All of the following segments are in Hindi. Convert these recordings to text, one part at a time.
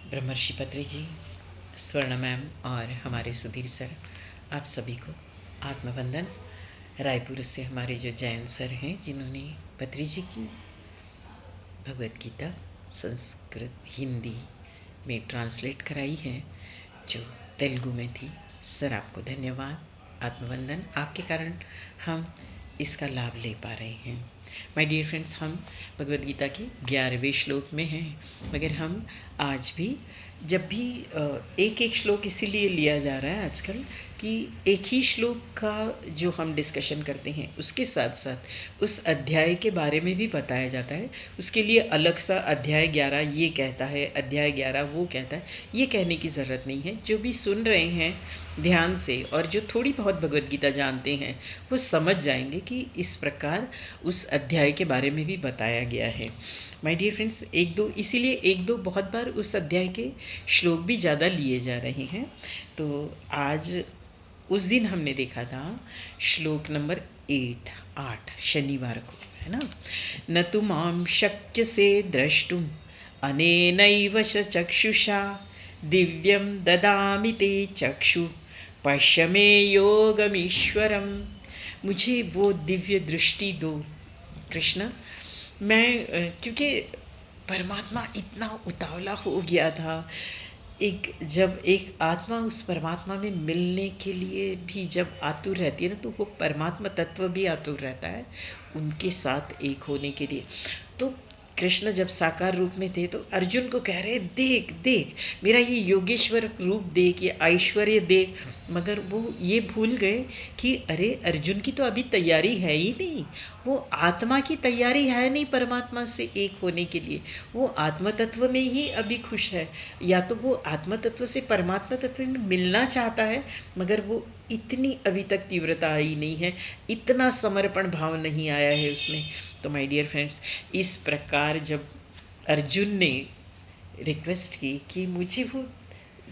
ब्रह्मर्षि पत्री जी, स्वर्ण मैम और हमारे सुधीर सर, आप सभी को आत्मवंदन। रायपुर से हमारे जो जैन सर हैं जिन्होंने पत्री जी की भगवत गीता संस्कृत हिंदी में ट्रांसलेट कराई है, जो तेलुगु में थी, सर आपको धन्यवाद। आत्मवंदन, आपके कारण हम इसका लाभ ले पा रहे हैं। माय डियर फ्रेंड्स, हम भगवद गीता के 11वें श्लोक में हैं, मगर हम आज भी जब भी एक एक श्लोक इसीलिए लिया जा रहा है आजकल कि एक ही श्लोक का जो हम डिस्कशन करते हैं उसके साथ साथ उस अध्याय के बारे में भी बताया जाता है। उसके लिए अलग सा अध्याय 11 ये कहता है, अध्याय 11 वो कहता है, ये कहने की ज़रूरत नहीं है। जो भी सुन रहे हैं ध्यान से और जो थोड़ी बहुत भगवद गीता जानते हैं वो समझ जाएंगे कि इस प्रकार उस अध्याय के बारे में भी बताया गया है। माय डियर फ्रेंड्स, इसीलिए एक दो बहुत बार उस अध्याय के श्लोक भी ज़्यादा लिए जा रहे हैं। तो आज उस दिन हमने देखा था श्लोक नंबर 8 शनिवार को, है ना। न तु मां शक्य से द्रष्टुम अनेनैव चक्षुषा दिव्यं ददामि ते चक्षु पश्य मे योगमीश्वरम। मुझे वो दिव्य दृष्टि दो कृष्ण। क्योंकि परमात्मा इतना उतावला हो गया था, जब एक आत्मा उस परमात्मा में मिलने के लिए भी जब आतुर रहती है ना, तो वो परमात्मा तत्व भी आतुर रहता है उनके साथ एक होने के लिए। तो कृष्ण जब साकार रूप में थे तो अर्जुन को कह रहे, देख देख मेरा ये योगेश्वर रूप देख, ये ऐश्वर्य देख। मगर वो ये भूल गए कि अरे अर्जुन की तो अभी तैयारी है ही नहीं, वो आत्मा की तैयारी है नहीं परमात्मा से एक होने के लिए। वो आत्म तत्व में ही अभी खुश है, या तो वो आत्म तत्व से परमात्मा तत्व में मिलना चाहता है, मगर वो इतनी अभी तक तीव्रता आई नहीं है, इतना समर्पण भाव नहीं आया है उसमें। तो माय डियर फ्रेंड्स, इस प्रकार जब अर्जुन ने रिक्वेस्ट की कि मुझे वो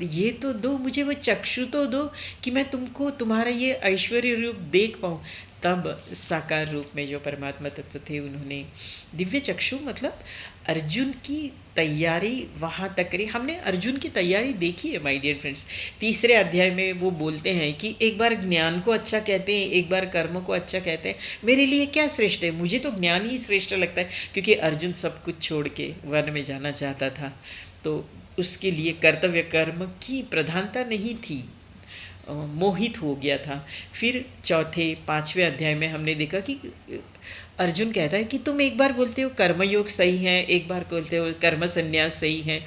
ये तो दो, मुझे वो चक्षु तो दो कि मैं तुमको तुम्हारा ये ऐश्वर्य रूप देख पाऊँ, तब साकार रूप में जो परमात्मा तत्व थे उन्होंने दिव्य चक्षु, मतलब अर्जुन की तैयारी वहाँ तक रही। हमने अर्जुन की तैयारी देखी है माय डियर फ्रेंड्स। तीसरे अध्याय में वो बोलते हैं कि एक बार ज्ञान को अच्छा कहते हैं, एक बार कर्म को अच्छा कहते हैं, मेरे लिए क्या श्रेष्ठ है? मुझे तो ज्ञान ही श्रेष्ठ लगता है, क्योंकि अर्जुन सब कुछ छोड़ के वन में जाना चाहता था, तो उसके लिए कर्तव्य कर्म की प्रधानता नहीं थी, मोहित हो गया था। फिर चौथे पाँचवें अध्याय में हमने देखा कि अर्जुन कहता है कि तुम एक बार बोलते हो कर्मयोग सही है, एक बार बोलते हो कर्म संन्यास सही है।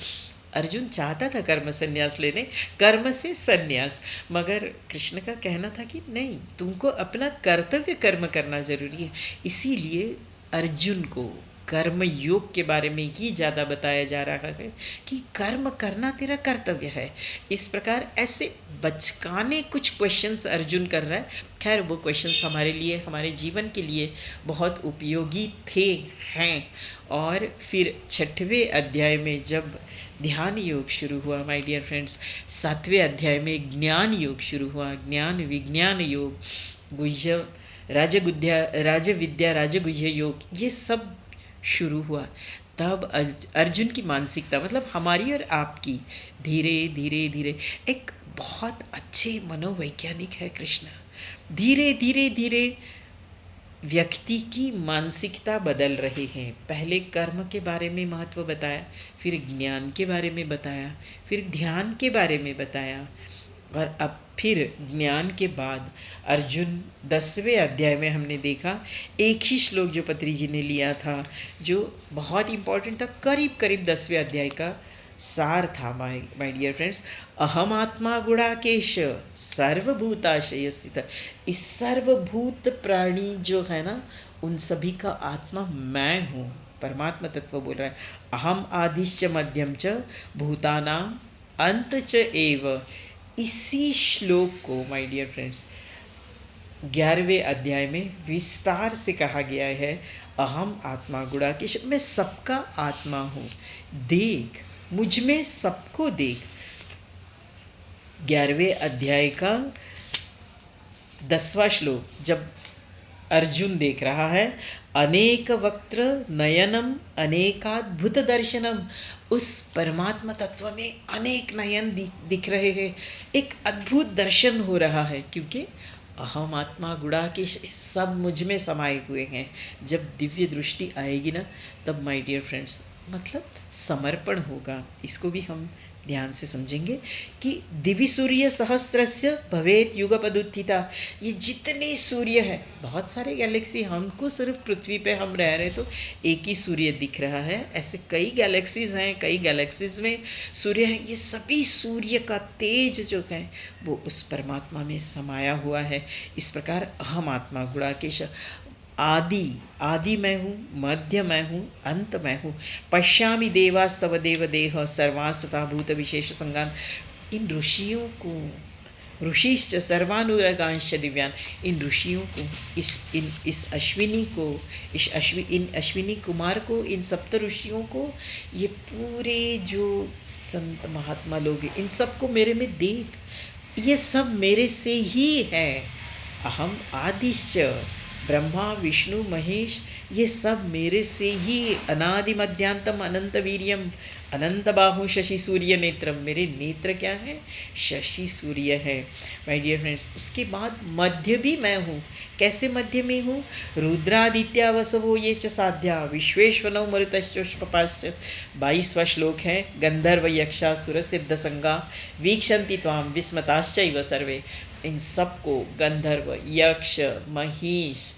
अर्जुन चाहता था कर्म संन्यास लेने, कर्म से संन्यास, मगर कृष्ण का कहना था कि नहीं, तुमको अपना कर्तव्य कर्म करना जरूरी है। इसीलिए अर्जुन को कर्म योग के बारे में ही ज़्यादा बताया जा रहा है कि कर्म करना तेरा कर्तव्य है। इस प्रकार ऐसे बचकाने कुछ क्वेश्चंस अर्जुन कर रहा है। खैर वो क्वेश्चंस हमारे लिए, हमारे जीवन के लिए बहुत उपयोगी हैं। और फिर छठवें अध्याय में जब ध्यान योग शुरू हुआ माय डियर फ्रेंड्स, सातवें अध्याय में ज्ञान योग शुरू हुआ, ज्ञान विज्ञान योग, गुह्य राजविद्या राजगुह्य योग, ये सब शुरू हुआ। तब अर्जुन की मानसिकता, मतलब हमारी और आपकी, धीरे धीरे धीरे, एक बहुत अच्छे मनोवैज्ञानिक है कृष्ण, धीरे धीरे धीरे व्यक्ति की मानसिकता बदल रहे हैं। पहले कर्म के बारे में महत्व बताया, फिर ज्ञान के बारे में बताया, फिर ध्यान के बारे में बताया, और अब फिर ज्ञान के बाद अर्जुन 10वें अध्याय में हमने देखा एक ही श्लोक जो पत्री जी ने लिया था, जो बहुत इम्पोर्टेंट था, करीब करीब 10वें अध्याय का सार था माय डियर फ्रेंड्स। अहम आत्मा गुणाकेश सर्वभूताशय स्थित। इस सर्वभूत प्राणी जो है ना, उन सभी का आत्मा मैं हूँ, परमात्मा तत्व बोल रहा है। अहम आदिश्च मध्यम च भूतानाम अंत च एव। इसी श्लोक को माय डियर फ्रेंड्स 11वें अध्याय में विस्तार से कहा गया है। अहम आत्मा गुणाकेश, मैं सबका आत्मा हूँ, देख मुझ में सबको देख। 11वें अध्याय का 10वां श्लोक जब अर्जुन देख रहा है। अनेक वक्त्र नयनम अनेकाद्भुत दर्शनम, उस परमात्मा तत्व में अनेक नयन दिख रहे हैं, एक अद्भुत दर्शन हो रहा है, क्योंकि अहम आत्मा गुणाकेश सब मुझ में समाये हुए हैं। जब दिव्य दृष्टि आएगी ना, तब माय डियर फ्रेंड्स मतलब समर्पण होगा। इसको भी हम ध्यान से समझेंगे कि दिवि सूर्य सहस्रस्य भवेत युगपदुत्थिता। ये जितने सूर्य है, बहुत सारे गैलेक्सी, हमको सिर्फ पृथ्वी पे हम रह रहे तो एक ही सूर्य दिख रहा है, ऐसे कई गैलेक्सीज हैं, कई गैलेक्सीज में सूर्य हैं। ये सभी सूर्य का तेज जो है वो उस परमात्मा में समाया हुआ है। इस प्रकार अहम आत्मा गुणाकेश, आदि मैं हूँ, मध्य मैं हूँ, अंत मैं हूँ। पश्यामि देवास्तव देव देह सर्वांस्तथा भूत विशेष संगान। इन ऋषियों को, ऋषिश्च सर्वानुरागांश्च दिव्यान, इन ऋषियों को, इस अश्विनी को, इन अश्विनी कुमार को, इन सप्त ऋषियों को, ये पूरे जो संत महात्मा लोग हैं, इन सबको मेरे में देख, ये सब मेरे से ही है। अहम आदिश्च, ब्रह्मा विष्णु महेश, ये सब मेरे से ही। अनादि मध्यांतम अनंत वीर्यम, अनंत बाहु शशि सूर्य नेत्रम, मेरे नेत्र क्या है? शशि सूर्य है माय डियर फ्रेंड्स। उसके बाद मध्य भी मैं हूँ। कैसे मध्य में हूँ? रुद्रादित्या वसवो ये च साध्या विश्वेश्वनौ मरुतश्चोष्पपाश्च। 22वां श्लोक है। गंधर्व यक्षा सुर सिद्ध संगा वीक्षन्ति त्वाम विस्मताश्चैव सर्वे। इन सबको, गंधर्व यक्ष महिष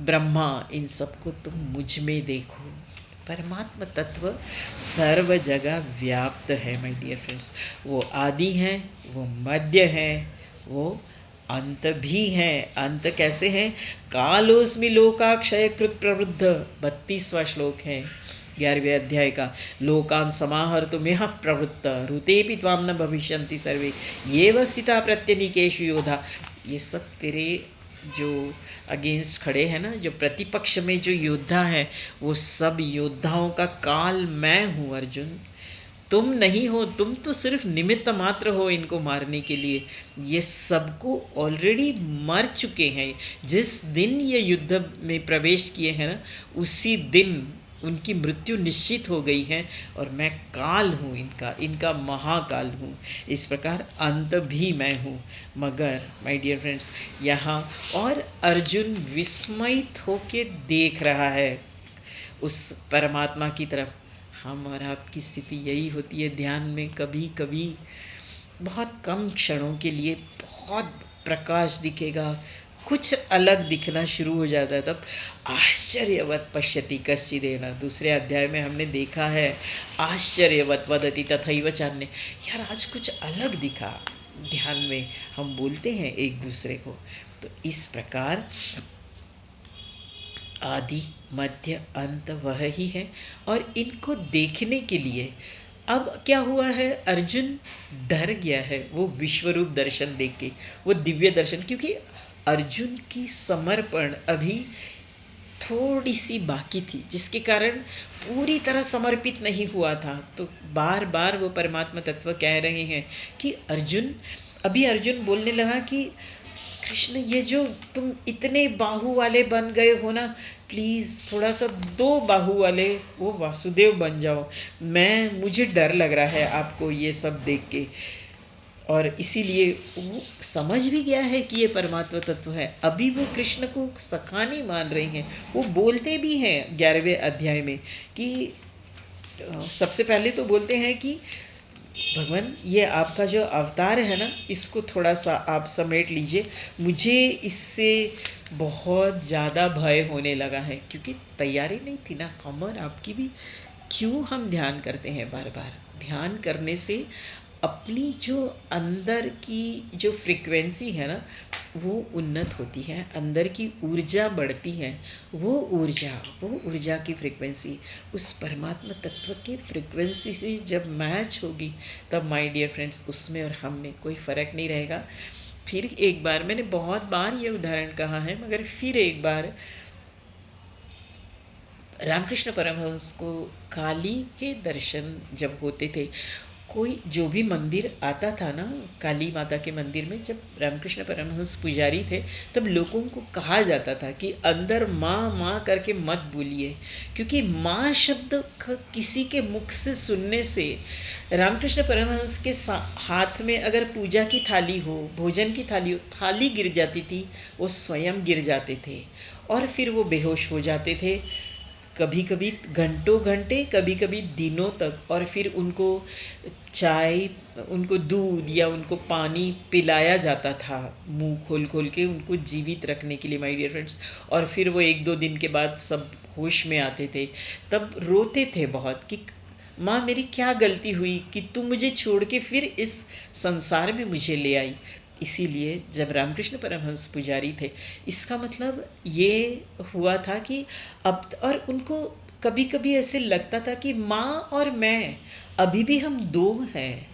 ब्रह्मा, इन सबको तुम मुझ में देखो। परमात्मा तत्व सर्व जगह व्याप्त है माय डियर फ्रेंड्स। वो आदि हैं, वो मध्य हैं, वो अंत भी हैं। अंत कैसे हैं? कालोस्मि लोकाक्षयकृत प्रवृद्ध, 32वां श्लोक है 11वें अध्याय का। लोकान समाहर्तुं यः प्रवृत्त ऋतेऽपि त्वां न भविष्यन्ति सर्वे येव स्थिता प्रत्यनीकेषु योधा। ये सब तेरे जो अगेंस्ट खड़े हैं ना, जो प्रतिपक्ष में जो योद्धा है, वो सब योद्धाओं का काल मैं हूँ अर्जुन। तुम नहीं हो, तुम तो सिर्फ निमित्त मात्र हो इनको मारने के लिए। ये सबको ऑलरेडी मर चुके हैं। जिस दिन ये युद्ध में प्रवेश किए हैं ना, उसी दिन उनकी मृत्यु निश्चित हो गई है, और मैं काल हूँ इनका महाकाल हूँ। इस प्रकार अंत भी मैं हूँ। मगर माय डियर फ्रेंड्स, यहाँ और अर्जुन विस्मयित होके देख रहा है उस परमात्मा की तरफ। हम और आपकी स्थिति यही होती है। ध्यान में कभी कभी बहुत कम क्षणों के लिए बहुत प्रकाश दिखेगा, कुछ अलग दिखना शुरू हो जाता है, तब आश्चर्यवत पश्यति कश्चिदेन। दूसरे अध्याय में हमने देखा है आश्चर्यवत वदति तथैव चान्य। यार आज कुछ अलग दिखा। ध्यान में हम बोलते हैं एक दूसरे को। तो इस प्रकार आदि मध्य अंत वह ही है, और इनको देखने के लिए अब क्या हुआ है? अर्जुन डर गया है वो विश्वरूप दर्शन देख के, वो दिव्य दर्शन, क्योंकि अर्जुन की समर्पण अभी थोड़ी सी बाकी थी, जिसके कारण पूरी तरह समर्पित नहीं हुआ था। तो बार बार वो परमात्मा तत्व कह रहे हैं कि अर्जुन बोलने लगा कि कृष्ण, ये जो तुम इतने बाहु वाले बन गए हो ना, प्लीज़ थोड़ा सा 2 बाहु वाले वो वासुदेव बन जाओ। मुझे डर लग रहा है आपको ये सब देख के। और इसीलिए वो समझ भी गया है कि ये परमात्मा तत्व है। अभी वो कृष्ण को सखा नहीं मान रहे हैं। वो बोलते भी हैं 11वें अध्याय में कि सबसे पहले तो बोलते हैं कि भगवान, ये आपका जो अवतार है ना, इसको थोड़ा सा आप समेट लीजिए। मुझे इससे बहुत ज़्यादा भय होने लगा है, क्योंकि तैयारी नहीं थी ना। हम और आपकी भी क्यों हम ध्यान करते हैं बार बार? ध्यान करने से अपनी जो अंदर की जो फ्रीक्वेंसी है ना, वो उन्नत होती है, अंदर की ऊर्जा बढ़ती है। वो ऊर्जा की फ्रीक्वेंसी उस परमात्मा तत्व के फ्रीक्वेंसी से जब मैच होगी, तब माय डियर फ्रेंड्स उसमें और हम में कोई फ़र्क नहीं रहेगा। फिर एक बार, मैंने बहुत बार ये उदाहरण कहा है, मगर फिर एक बार रामकृष्ण परमहंस को काली के दर्शन जब होते थे, कोई जो भी मंदिर आता था ना, काली माता के मंदिर में, जब रामकृष्ण परमहंस पुजारी थे, तब लोगों को कहा जाता था कि अंदर माँ माँ करके मत बोलिए, क्योंकि माँ शब्द किसी के मुख से सुनने से रामकृष्ण परमहंस के हाथ में अगर पूजा की थाली हो, भोजन की थाली हो, थाली गिर जाती थी, वो स्वयं गिर जाते थे और फिर वो बेहोश हो जाते थे, कभी कभी घंटों घंटे, कभी कभी दिनों तक। और फिर उनको चाय, उनको दूध या उनको पानी पिलाया जाता था मुंह खोल खोल के, उनको जीवित रखने के लिए, माय डियर फ्रेंड्स। और फिर वो 1-2 दिन के बाद सब होश में आते थे, तब रोते थे बहुत कि माँ मेरी क्या गलती हुई कि तू मुझे छोड़ के फिर इस संसार में मुझे ले आई। इसीलिए जब रामकृष्ण परमहंस पुजारी थे, इसका मतलब ये हुआ था कि अब, और उनको कभी कभी ऐसे लगता था कि माँ और मैं अभी भी हम दो हैं,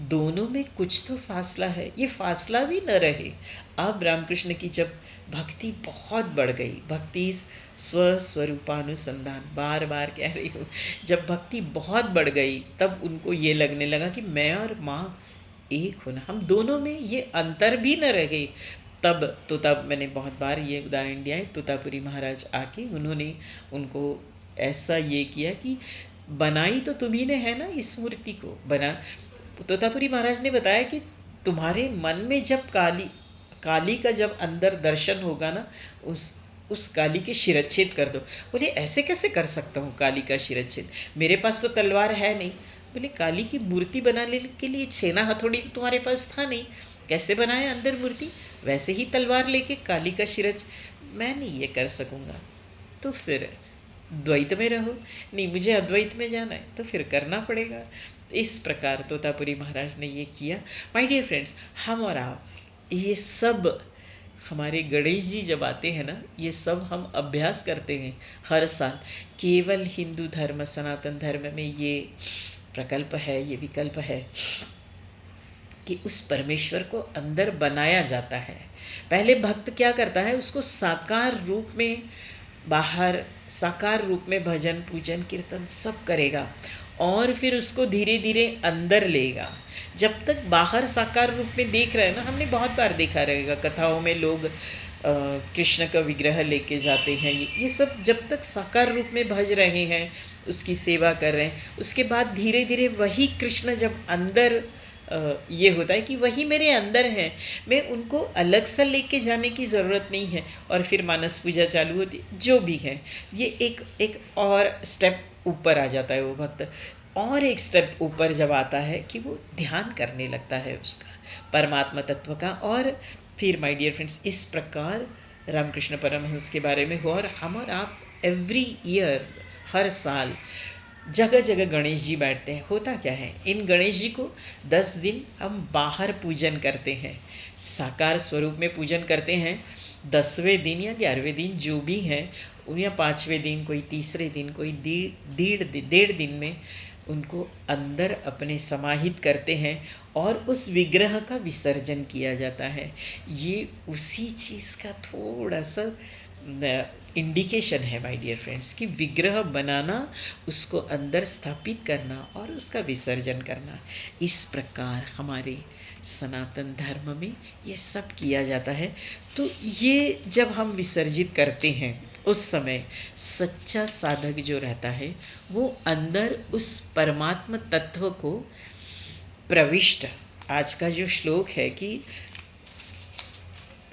दोनों में कुछ तो फासला है, ये फासला भी न रहे। अब रामकृष्ण की जब भक्ति बहुत बढ़ गई, भक्ति स्वस्वरूपानुसंधान, बार बार कह रही हूँ, जब भक्ति बहुत बढ़ गई तब उनको ये लगने लगा कि मैं और माँ एक होना, हम दोनों में ये अंतर भी न रहे। तब मैंने बहुत बार ये उदाहरण दिया है, तोतापुरी महाराज आके उन्होंने उनको ऐसा ये किया कि बनाई तो तुम्ही ने है ना इस मूर्ति को, बना। तोतापुरी महाराज ने बताया कि तुम्हारे मन में जब काली का जब अंदर दर्शन होगा ना, उस काली के शिरच्छेद कर दो। बोले ऐसे कैसे कर सकता हूँ काली का शिरच्छेद, मेरे पास तो तलवार है नहीं। बोले काली की मूर्ति बनाने के लिए छेना हथौड़ी तो तुम्हारे पास था नहीं, कैसे बनाए अंदर मूर्ति, वैसे ही तलवार लेके काली का मैं नहीं ये कर सकूँगा। तो फिर द्वैत में रहो, नहीं मुझे अद्वैत में जाना है तो फिर करना पड़ेगा। इस प्रकार तोतापुरी महाराज ने ये किया। माय डियर फ्रेंड्स, हम और आप ये सब, हमारे गणेश जी जब आते हैं ना, ये सब हम अभ्यास करते हैं हर साल। केवल हिंदू धर्म, सनातन धर्म में ये प्रकल्प है, ये विकल्प है कि उस परमेश्वर को अंदर बनाया जाता है। पहले भक्त क्या करता है, उसको साकार रूप में, बाहर साकार रूप में भजन पूजन कीर्तन सब करेगा, और फिर उसको धीरे धीरे अंदर लेगा। जब तक बाहर साकार रूप में देख रहे हैं ना, हमने बहुत बार देखा रहेगा कथाओं में लोग कृष्ण का विग्रह लेके जाते हैं, ये सब जब तक साकार रूप में भज रहे हैं, उसकी सेवा कर रहे हैं, उसके बाद धीरे धीरे वही कृष्ण जब अंदर ये होता है कि वही मेरे अंदर हैं, मैं उनको अलग से लेके जाने की ज़रूरत नहीं है। और फिर मानस पूजा चालू होती, जो भी है, ये एक और स्टेप ऊपर आ जाता है वो भक्त, और एक स्टेप ऊपर जब आता है कि वो ध्यान करने लगता है उसका परमात्मा तत्व का। और फिर माय डियर फ्रेंड्स, इस प्रकार रामकृष्ण परमहंस के बारे में हो, और हम और आप एवरी ईयर, हर साल जगह जगह गणेश जी बैठते हैं। होता क्या है, इन गणेश जी को 10 दिन हम बाहर पूजन करते हैं, साकार स्वरूप में पूजन करते हैं। 10वें दिन या 11वें दिन जो भी हैं, या 5वें दिन, कोई तीसरे दिन, कोई डेढ़ दिन में उनको अंदर अपने समाहित करते हैं, और उस विग्रह का विसर्जन किया जाता है। ये उसी चीज़ का थोड़ा सा इंडिकेशन है माय डियर फ्रेंड्स, कि विग्रह बनाना, उसको अंदर स्थापित करना और उसका विसर्जन करना, इस प्रकार हमारे सनातन धर्म में ये सब किया जाता है। तो ये जब हम विसर्जित करते हैं, उस समय सच्चा साधक जो रहता है, वो अंदर उस परमात्मा तत्व को प्रविष्ट, आज का जो श्लोक है कि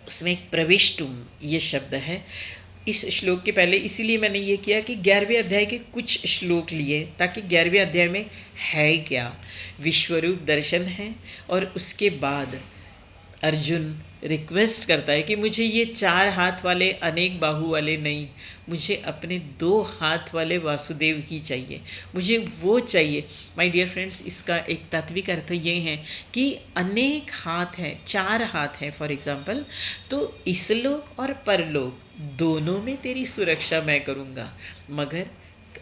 उसमें एक प्रविष्टुम ये शब्द है, इस श्लोक के पहले इसीलिए मैंने ये किया कि 11वें अध्याय के कुछ श्लोक लिए, ताकि 11वें अध्याय में है क्या, विश्वरूप दर्शन है, और उसके बाद अर्जुन रिक्वेस्ट करता है कि मुझे ये 4 हाथ वाले अनेक बाहु वाले नहीं, मुझे अपने 2 हाथ वाले वासुदेव ही चाहिए, मुझे वो चाहिए। माय डियर फ्रेंड्स, इसका एक तात्विक अर्थ ये है कि अनेक हाथ हैं, 4 हाथ हैं फॉर एग्ज़ाम्पल, तो इसलोक और परलोक दोनों में तेरी सुरक्षा मैं करूँगा। मगर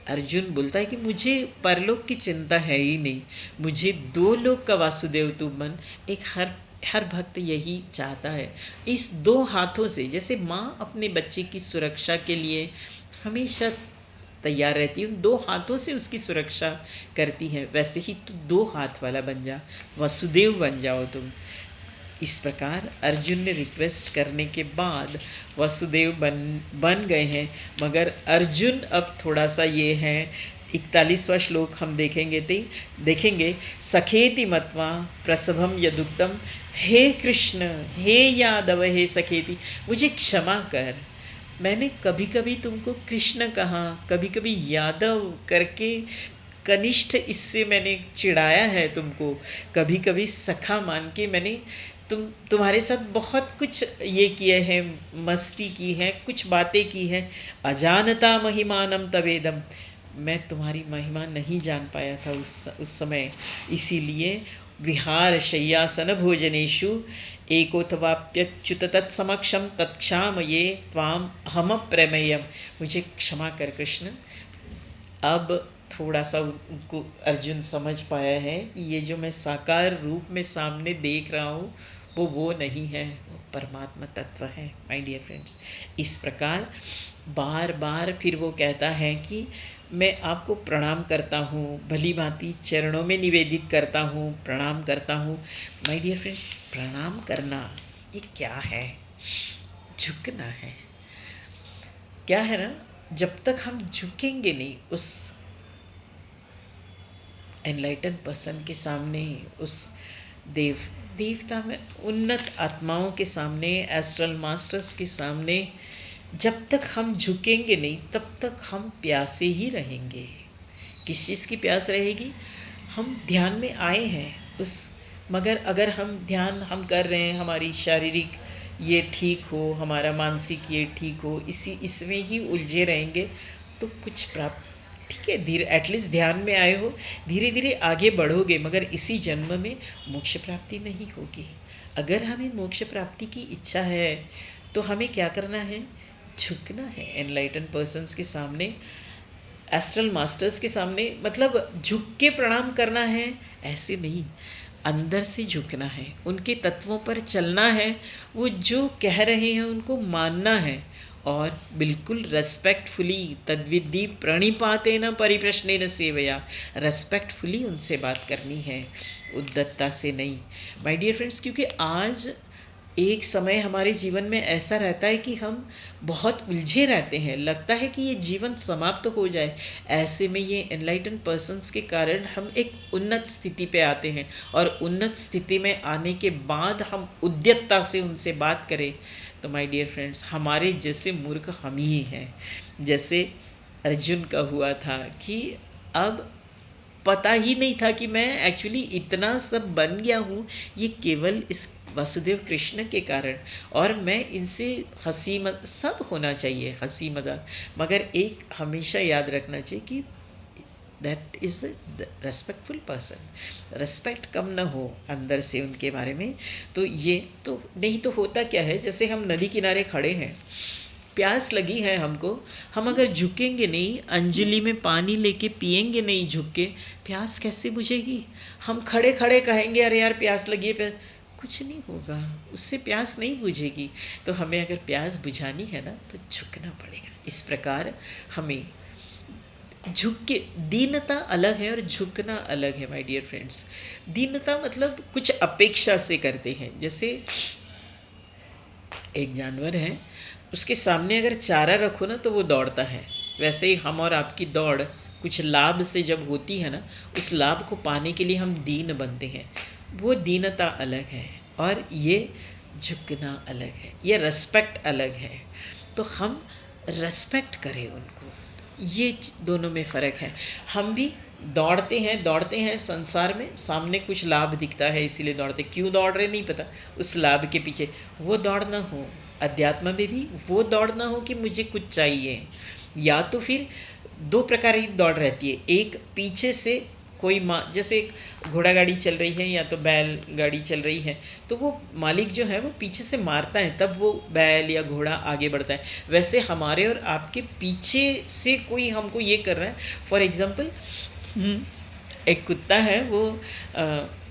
अर्जुन बोलता है कि मुझे परलोक की चिंता है ही नहीं, मुझे 2 लोक का वासुदेव तू बन। एक हर भक्त यही चाहता है। इस 2 हाथों से, जैसे माँ अपने बच्चे की सुरक्षा के लिए हमेशा तैयार रहती है, दो हाथों से उसकी सुरक्षा करती है। वैसे ही तो दो हाथ वाला बन जा, वसुदेव बन जाओ तुम। इस प्रकार अर्जुन ने रिक्वेस्ट करने के बाद वसुदेव बन गए हैं। मगर अर्जुन अब थोड़ा सा ये है, 41वां श्लोक हम देखेंगे, सखेति मत्वा प्रसभम यदुक्तम, हे कृष्ण हे यादव हे सखेति, मुझे क्षमा कर, मैंने कभी कभी तुमको कृष्ण कहा, कभी कभी यादव करके कनिष्ठ इससे मैंने चिढ़ाया है तुमको, कभी कभी सखा मान के मैंने तुम्हारे साथ बहुत कुछ ये किए हैं, मस्ती की है, कुछ बातें की हैं। अजानता महिमानम तवेदम, मैं तुम्हारी महिमा नहीं जान पाया था उस समय, इसीलिए विहार शय्यासन भोजनेषु एकोथवाप्यच्युत तत्समक्षम तत्क्षाम ये त्वाम हम प्रमेयम, मुझे क्षमा कर कृष्ण। अब थोड़ा सा उनको अर्जुन समझ पाया है कि ये जो मैं साकार रूप में सामने देख रहा हूँ वो नहीं है, वो परमात्मा तत्व है माय डियर फ्रेंड्स। इस प्रकार बार बार फिर वो कहता है कि मैं आपको प्रणाम करता हूँ, भली भांति चरणों में निवेदित करता हूँ, प्रणाम करता हूँ। माय डियर फ्रेंड्स, प्रणाम करना ये क्या है? झुकना है। क्या है ना, जब तक हम झुकेंगे नहीं उस एनलाइटन पर्सन के सामने, उस देवता में उन्नत आत्माओं के सामने, एस्ट्रल मास्टर्स के सामने, जब तक हम झुकेंगे नहीं तब तक हम प्यासे ही रहेंगे। किस चीज़ की प्यास रहेगी? हम ध्यान में आए हैं मगर अगर हम ध्यान कर रहे हैं, हमारी शारीरिक ये ठीक हो, हमारा मानसिक ये ठीक हो, इसमें ही उलझे रहेंगे तो कुछ प्राप्त, ठीक है, धीरे एटलीस्ट ध्यान में आए हो, धीरे धीरे आगे बढ़ोगे, मगर इसी जन्म में मोक्ष प्राप्ति नहीं होगी। अगर हमें मोक्ष प्राप्ति की इच्छा है तो हमें क्या करना है? झुकना है एनलाइटन पर्सन्स के सामने, एस्ट्रल मास्टर्स के सामने। मतलब झुक के प्रणाम करना है ऐसे नहीं, अंदर से झुकना है, उनके तत्वों पर चलना है, वो जो कह रहे हैं उनको मानना है और बिल्कुल रेस्पेक्टफुली, तद्विद्धि प्रणिपातेन परिप्रश्नेन सेवया, रेस्पेक्टफुली उनसे बात करनी है, उद्दत्ता से नहीं माय डियर फ्रेंड्स। क्योंकि आज एक समय हमारे जीवन में ऐसा रहता है कि हम बहुत उलझे रहते हैं, लगता है कि ये जीवन समाप्त हो जाए। ऐसे में ये एनलाइटन पर्सन्स के कारण हम एक उन्नत स्थिति पे आते हैं, और उन्नत स्थिति में आने के बाद हम उद्यतता से उनसे बात करें तो माय डियर फ्रेंड्स, हमारे जैसे मूर्ख हम ही हैं। जैसे अर्जुन का हुआ था कि अब पता ही नहीं था कि मैं एक्चुअली इतना सब बन गया हूँ, ये केवल इस वसुदेव कृष्ण के कारण, और मैं इनसे हंसी सब होना चाहिए, हंसी मजाक, मगर एक हमेशा याद रखना चाहिए कि that is respectful person, respect कम ना हो अंदर से उनके बारे में। तो ये तो नहीं तो होता क्या है, जैसे हम नदी किनारे खड़े हैं, प्यास लगी है हमको, हम अगर झुकेंगे नहीं, अंजलि में पानी लेके पिएंगे नहीं झुक के, प्यास कैसे बुझेगी? हम खड़े खड़े कहेंगे अरे यार प्यास लगी है, प्यास, कुछ नहीं होगा, उससे प्यास नहीं बुझेगी। तो हमें अगर प्यास बुझानी है ना तो झुकना पड़ेगा। इस प्रकार हमें झुक के, दीनता अलग है और झुकना अलग है माय डियर फ्रेंड्स। दीनता मतलब कुछ अपेक्षा से करते हैं, जैसे एक जानवर है, उसके सामने अगर चारा रखो ना तो वो दौड़ता है, वैसे ही हम और आपकी दौड़ कुछ लाभ से जब होती है ना, उस लाभ को पाने के लिए हम दीन बनते हैं। वो दीनता अलग है और ये झुकना अलग है, ये रेस्पेक्ट अलग है। तो हम रेस्पेक्ट करें उनको, ये दोनों में फ़र्क है। हम भी दौड़ते हैं संसार में, सामने कुछ लाभ दिखता है इसीलिए दौड़ते, क्यों दौड़ रहे नहीं पता, उस लाभ के पीछे। वो दौड़ ना हो, अध्यात्म में भी वो दौड़ ना हो कि मुझे कुछ चाहिए। या तो फिर दो प्रकार की दौड़ रहती है, एक पीछे से कोई जैसे एक घोड़ा गाड़ी चल रही है या तो बैल गाड़ी चल रही है, तो वो मालिक जो है वो पीछे से मारता है तब वो बैल या घोड़ा आगे बढ़ता है। वैसे हमारे और आपके पीछे से कोई हमको ये कर रहा है। फॉर एग्ज़ाम्पल एक कुत्ता है, वो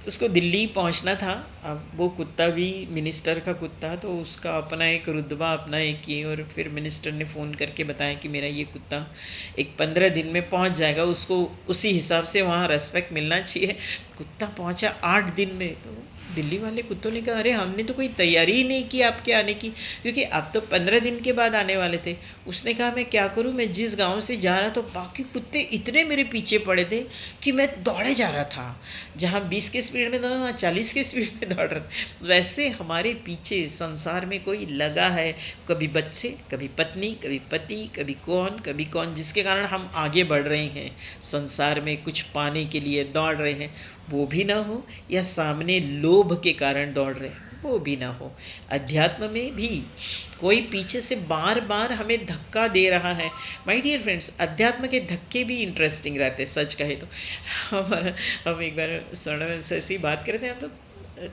उसको दिल्ली पहुंचना था। अब वो कुत्ता भी मिनिस्टर का कुत्ता, तो उसका अपना एक रुतबा, अपना एक ये, और फिर मिनिस्टर ने फ़ोन करके बताया कि मेरा ये कुत्ता एक 15 दिन में पहुंच जाएगा, उसको उसी हिसाब से वहाँ रेस्पेक्ट मिलना चाहिए। कुत्ता पहुंचा 8 दिन में। तो दिल्ली वाले कुत्तों ने कहा, अरे हमने तो कोई तैयारी ही नहीं की आपके आने की, क्योंकि आप तो 15 दिन के बाद आने वाले थे। उसने कहा, मैं क्या करूं, मैं जिस गांव से जा रहा तो बाकी कुत्ते इतने मेरे पीछे पड़े थे कि मैं दौड़े जा रहा था। जहाँ 20 के स्पीड में दौड़ा, वहाँ 40 के स्पीड में दौड़ रहा था। वैसे हमारे पीछे संसार में कोई लगा है, कभी बच्चे, कभी पत्नी, कभी पति, कभी कौन, जिसके कारण हम आगे बढ़ रहे हैं संसार में, कुछ पाने के लिए दौड़ रहे हैं, वो भी ना हो, या सामने लोभ के कारण दौड़ रहे हैं, वो भी ना हो। अध्यात्म में भी कोई पीछे से बार बार हमें धक्का दे रहा है। माय डियर फ्रेंड्स, अध्यात्म के धक्के भी इंटरेस्टिंग रहते हैं, सच कहे तो। हम एक बार स्वर्ण से ऐसी बात कर रहे थे, हम लोग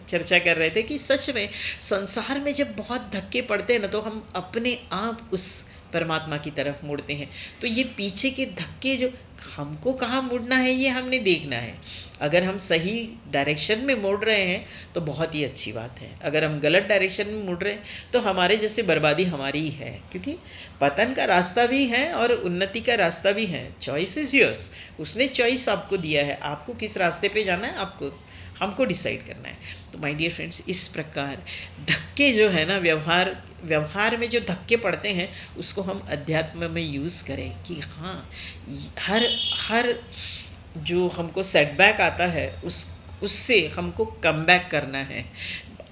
चर्चा कर रहे थे कि सच में संसार में जब बहुत धक्के पड़ते हैं ना, तो हम अपने आप उस परमात्मा की तरफ मुड़ते हैं। तो ये पीछे के धक्के, जो हमको कहाँ मुड़ना है ये हमने देखना है। अगर हम सही डायरेक्शन में मुड़ रहे हैं तो बहुत ही अच्छी बात है। अगर हम गलत डायरेक्शन में मुड़ रहे हैं तो हमारे जैसे बर्बादी हमारी ही है, क्योंकि पतन का रास्ता भी है और उन्नति का रास्ता भी है। Choice is yours. उसने चॉइस आपको दिया है, आपको किस रास्ते पे जाना है, हमको डिसाइड करना है। तो माय डियर फ्रेंड्स, इस प्रकार धक्के जो है ना, व्यवहार में जो धक्के पड़ते हैं, उसको हम अध्यात्म में यूज़ करें कि हाँ, हर जो हमको सेटबैक आता है उससे हमको कम बैक करना है,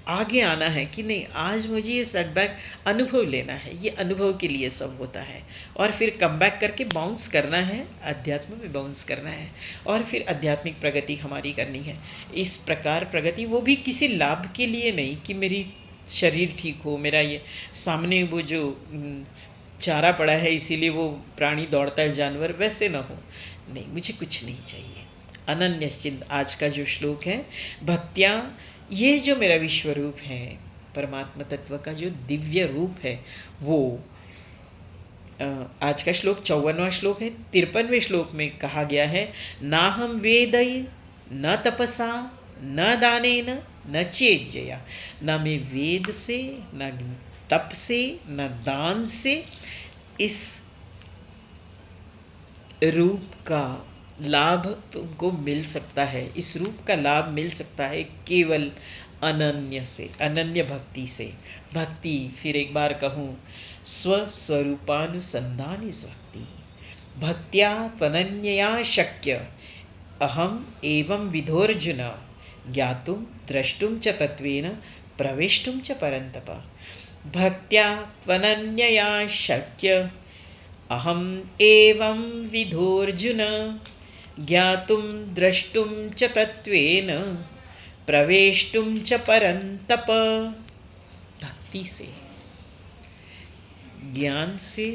आगे आना है कि नहीं, आज मुझे ये सेटबैक अनुभव लेना है, ये अनुभव के लिए सब होता है, और फिर कम बैक करके बाउंस करना है, अध्यात्म में बाउंस करना है, और फिर आध्यात्मिक प्रगति हमारी करनी है। इस प्रकार प्रगति, वो भी किसी लाभ के लिए नहीं कि मेरी शरीर ठीक हो, मेरा ये सामने वो जो चारा पड़ा है इसीलिए वो प्राणी दौड़ता है, जानवर, वैसे ना हो। नहीं, मुझे कुछ नहीं चाहिए। अनन्यश्चिंत आज का जो श्लोक है, भक्त्या, ये जो मेरा विश्व रूप है, परमात्मा तत्व का जो दिव्य रूप है, वो आज का श्लोक 54वां श्लोक है। 53वें श्लोक में कहा गया है, ना हम वेदय न तपसा न दानेन न चेज्जया। न मैं वेद से, न तप से, न दान से इस रूप का लाभ तुमको मिल सकता है। इस रूप का लाभ मिल सकता है केवल अनन्य से, अनन्य भक्ति से। भक्ति, फिर एक बार कहूँ, स्वस्वरूपानुसंधानी भक्ति। भक्त्या त्वनन्यया शक्य अहम एवं विधोर्जुन ज्ञातुम द्रष्टुम च तत्वेन प्रवेष्टुम च परन्तप। भक्त्या त्वनन्यया शक्य अहम एवं विधोर्जुन ज्ञातुम द्रष्टुम च तत्वेन प्रवेष्टुम च परन्तप। भक्ति से, ज्ञान से,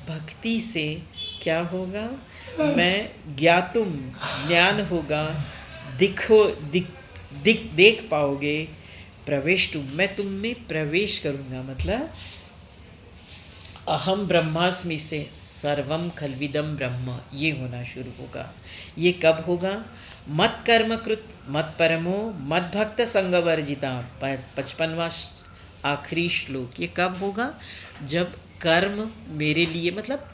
भक्ति से क्या होगा? मैं ज्ञातुम, ज्ञान होगा, देख पाओगे, प्रवेष्टुम, मैं तुम में प्रवेश करूँगा, मतलब अहम ब्रह्मास्मि से सर्वम खल्विदम ब्रह्म, ये होना शुरू होगा। ये कब होगा? मत कर्मकृत मत परमो मत भक्त संगवर्जिता, 55वां आखिरी श्लोक। ये कब होगा? जब कर्म मेरे लिए, मतलब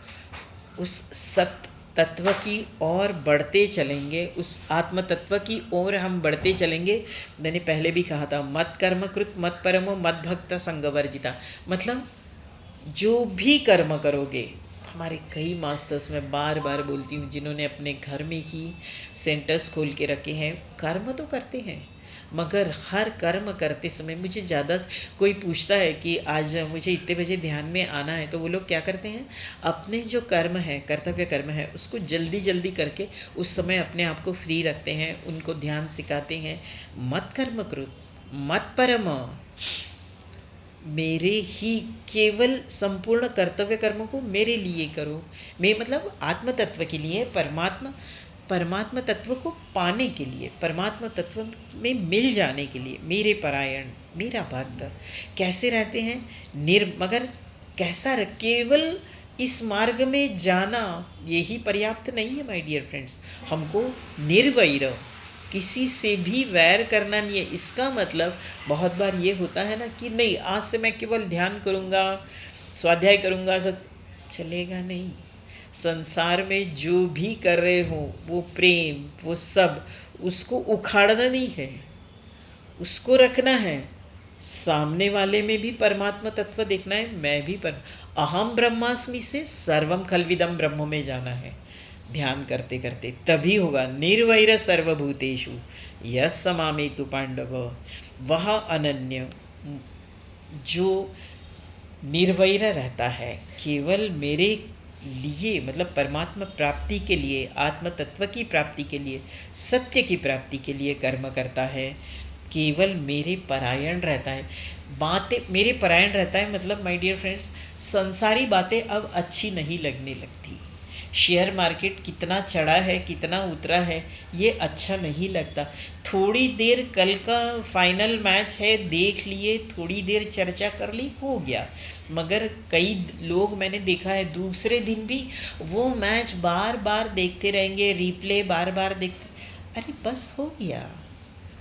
उस सत्य तत्व की ओर बढ़ते चलेंगे, उस आत्म तत्व की ओर हम बढ़ते चलेंगे। मैंने पहले भी कहा था, मत कर्मकृत मत परमो मत भक्त संगवर्जिता, मतलब जो भी कर्म करोगे, हमारे कई मास्टर्स में बार बार बोलती हूँ, जिन्होंने अपने घर में ही सेंटर्स खोल के रखे हैं, कर्म तो करते हैं, मगर हर कर्म करते समय मुझे ज़्यादा कोई पूछता है कि आज मुझे इतने बजे ध्यान में आना है, तो वो लोग क्या करते हैं, अपने जो कर्म है, कर्तव्य कर्म है, उसको जल्दी जल्दी करके उस समय अपने आप को फ्री रखते हैं, उनको ध्यान सिखाते हैं। मत कर्म कृत मत परम, मेरे ही केवल संपूर्ण कर्तव्य कर्मों को मेरे लिए करो। मैं मतलब आत्म तत्व के लिए, परमात्मा तत्व को पाने के लिए, परमात्मा तत्व में मिल जाने के लिए। मेरे परायण, मेरा भक्त कैसे रहते हैं? मगर कैसा केवल इस मार्ग में जाना यही पर्याप्त नहीं है माय डियर फ्रेंड्स। हमको निर्वैर, किसी से भी वैर करना नहीं है। इसका मतलब बहुत बार ये होता है ना कि नहीं, आज से मैं केवल ध्यान करूँगा, स्वाध्याय करूँगा, सच चलेगा नहीं। संसार में जो भी कर रहे हो वो प्रेम, वो सब, उसको उखाड़ना नहीं है, उसको रखना है। सामने वाले में भी परमात्मा तत्व देखना है, मैं भी पर अहम ब्रह्मास्मि से सर्वम खलविदम ब्रह्म में जाना है। ध्यान करते करते तभी होगा। निर्वैर सर्वभूतेषु यस समामेतु पांडव, वह अनन्य जो निर्वैर रहता है, केवल मेरे लिए, मतलब परमात्मा प्राप्ति के लिए, आत्म तत्व की प्राप्ति के लिए, सत्य की प्राप्ति के लिए कर्म करता है, केवल मेरे परायण रहता है। बातें मेरे परायण रहता है मतलब माय डियर फ्रेंड्स, संसारी बातें अब अच्छी नहीं लगने लगती। शेयर मार्केट कितना चढ़ा है, कितना उतरा है, ये अच्छा नहीं लगता। थोड़ी देर कल का फाइनल मैच है, देख लिए, थोड़ी देर चर्चा कर ली, हो गया। मगर कई लोग मैंने देखा है दूसरे दिन भी वो मैच बार बार देखते रहेंगे, रिप्ले बार बार देखते। अरे बस हो गया,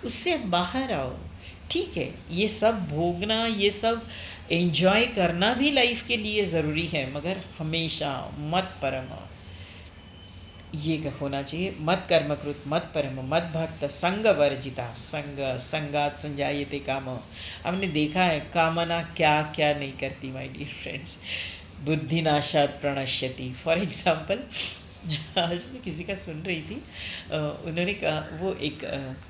उससे बाहर आओ। ठीक है, ये सब भोगना, ये सब एंजॉय करना भी लाइफ के लिए ज़रूरी है, मगर हमेशा मत परम, ये होना चाहिए। मत कर्मकृत मत परम मत भक्त संग वर्जिता, संगात संजायते काम। हमने देखा है कामना क्या क्या नहीं करती माय डियर फ्रेंड्स। बुद्धि नाशात प्रणश्यति। फॉर एग्जाम्पल, आज मैं किसी का सुन रही थी, उन्होंने कहा, वो एक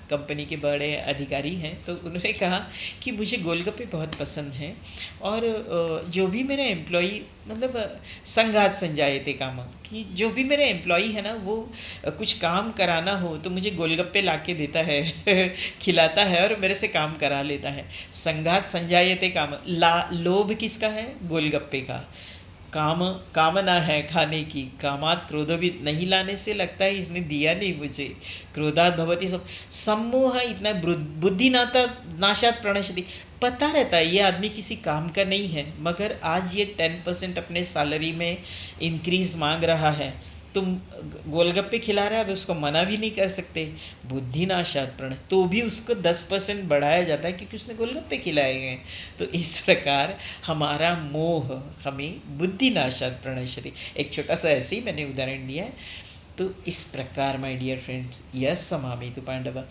कंपनी के बड़े अधिकारी हैं, तो उन्होंने कहा कि मुझे गोलगप्पे बहुत पसंद हैं, और जो भी मेरा एम्प्लॉई, मतलब संघात संजायते काम, कि जो भी मेरा एम्प्लॉई है ना, वो कुछ काम कराना हो तो मुझे गोलगप्पे ला के देता है खिलाता है और मेरे से काम करा लेता है। संघात संजायते काम, लोभ किसका है? गोलगप्पे का। कामना है खाने की, कामात क्रोध भी नहीं लाने से लगता है इसने दिया नहीं मुझे, क्रोधात भवति सब। सम्मोह इतना, बुद्धि नाता नाशात प्रणश्यति। पता रहता है ये आदमी किसी काम का नहीं है, मगर आज ये 10% अपने सैलरी में इंक्रीज मांग रहा है, तुम गोलगप्पे खिला रहा है, अब उसको मना भी नहीं कर सकते। बुद्धि नाशात प्रण, तो भी उसको 10% बढ़ाया जाता है क्योंकि उसने गोलगप्पे खिलाए हैं। तो इस प्रकार हमारा मोह हमें बुद्धि नाशात प्रणश्यति। एक छोटा सा ऐसे ही मैंने उदाहरण दिया है। तो इस प्रकार माय डियर फ्रेंड्स, यस समामेतु पांडव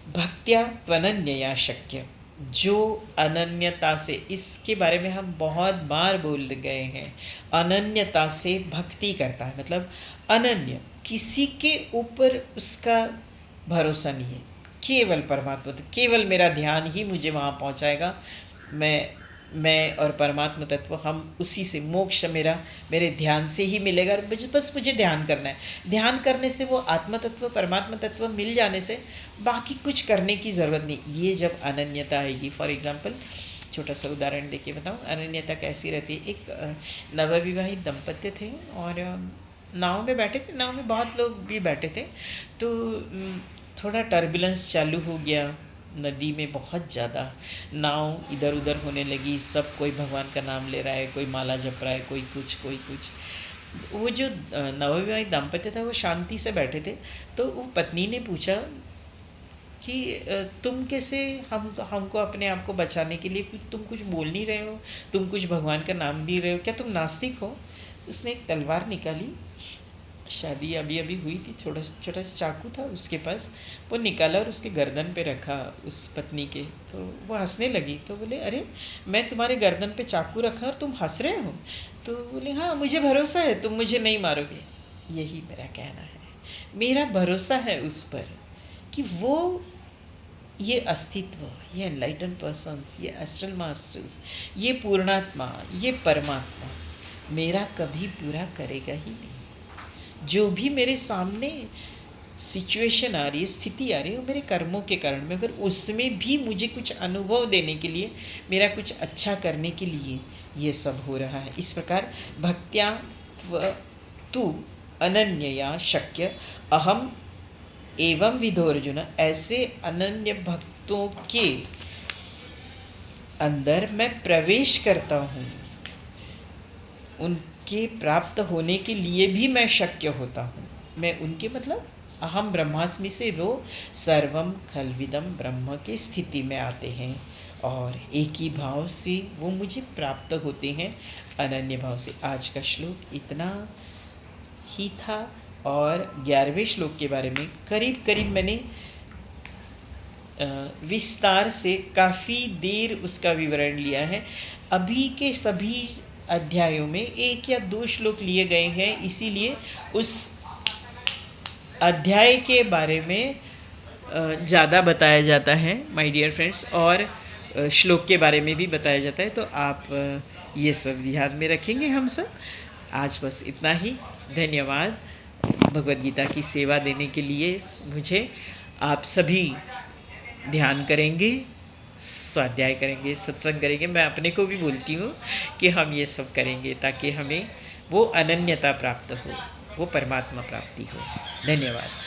भक्त्या त्वनन्यया शक्य, जो अनन्यता से, इसके बारे में हम बहुत बार बोल गए हैं, अनन्यता से भक्ति करता है, मतलब अनन्य, किसी के ऊपर उसका भरोसा नहीं है, केवल परमात्मा, तो केवल मेरा ध्यान ही मुझे वहाँ पहुँचाएगा। मैं और परमात्मा तत्व, हम उसी से, मोक्ष मेरा मेरे ध्यान से ही मिलेगा। बस मुझे ध्यान करना है। ध्यान करने से वो आत्म तत्व, परमात्मा तत्व मिल जाने से बाकी कुछ करने की ज़रूरत नहीं। ये जब अनन्यता आएगी, फॉर एग्जांपल छोटा सा उदाहरण देके बताऊँ अनन्यता कैसी रहती है। एक नवविवाहित दंपत्ति थे और नाव में बैठे थे, नाव में बहुत लोग भी बैठे थे, तो थोड़ा टर्बुलेंस चालू हो गया नदी में, बहुत ज़्यादा नाव इधर उधर होने लगी, सब कोई भगवान का नाम ले रहा है, कोई माला जप रहा है, कोई कुछ। वो जो नवविवाहित दाम्पत्य था वो शांति से बैठे थे। तो वो पत्नी ने पूछा कि तुम कैसे हमको अपने आप को बचाने के लिए तुम कुछ बोल नहीं रहे हो, तुम कुछ भगवान का नाम नहीं रहे हो, क्या तुम नास्तिक हो? उसने एक तलवार निकाली, शादी अभी अभी हुई थी, छोटा सा चाकू था उसके पास, वो निकाला और उसके गर्दन पे रखा उस पत्नी के। तो वो हंसने लगी, तो बोले अरे मैं तुम्हारे गर्दन पे चाकू रखा और तुम हंस रहे हो? तो बोले हाँ मुझे भरोसा है तुम मुझे नहीं मारोगे। यही मेरा कहना है, मेरा भरोसा है उस पर कि वो, ये अस्तित्व, ये एनलाइटन पर्सन्स, ये एस्ट्रल मास्टर्स, ये पूर्णात्मा, ये परमात्मा मेरा कभी बुरा करेगा ही नहीं। जो भी मेरे सामने सिचुएशन आ रही है, स्थिति आ रही है, वो मेरे कर्मों के कारण में, अगर उसमें भी मुझे कुछ अनुभव देने के लिए, मेरा कुछ अच्छा करने के लिए ये सब हो रहा है। इस प्रकार भक्त्या तु अनन्यया शक्य अहम एवं विधोर्जुन, ऐसे अनन्य भक्तों के अंदर मैं प्रवेश करता हूँ, उनके प्राप्त होने के लिए भी मैं शक्य होता हूँ। मैं उनके मतलब अहम ब्रह्मास्मि से वो सर्वम खलविदम ब्रह्म की स्थिति में आते हैं और एक ही भाव से वो मुझे प्राप्त होते हैं, अनन्य भाव से। आज का श्लोक इतना ही था और 11वें श्लोक के बारे में करीब करीब मैंने विस्तार से काफ़ी देर उसका विवरण लिया है। अभी के सभी अध्यायों में 1 या 2 श्लोक लिए गए हैं, इसीलिए उस अध्याय के बारे में ज़्यादा बताया जाता है माय डियर फ्रेंड्स, और श्लोक के बारे में भी बताया जाता है। तो आप ये सब ध्यान में रखेंगे हम सब। आज बस इतना ही। धन्यवाद भगवद गीता की सेवा देने के लिए मुझे। आप सभी ध्यान करेंगे, स्वाध्याय करेंगे, सत्संग करेंगे। मैं अपने को भी बोलती हूँ कि हम ये सब करेंगे ताकि हमें वो अनन्यता प्राप्त हो, वो परमात्मा प्राप्ति हो। धन्यवाद।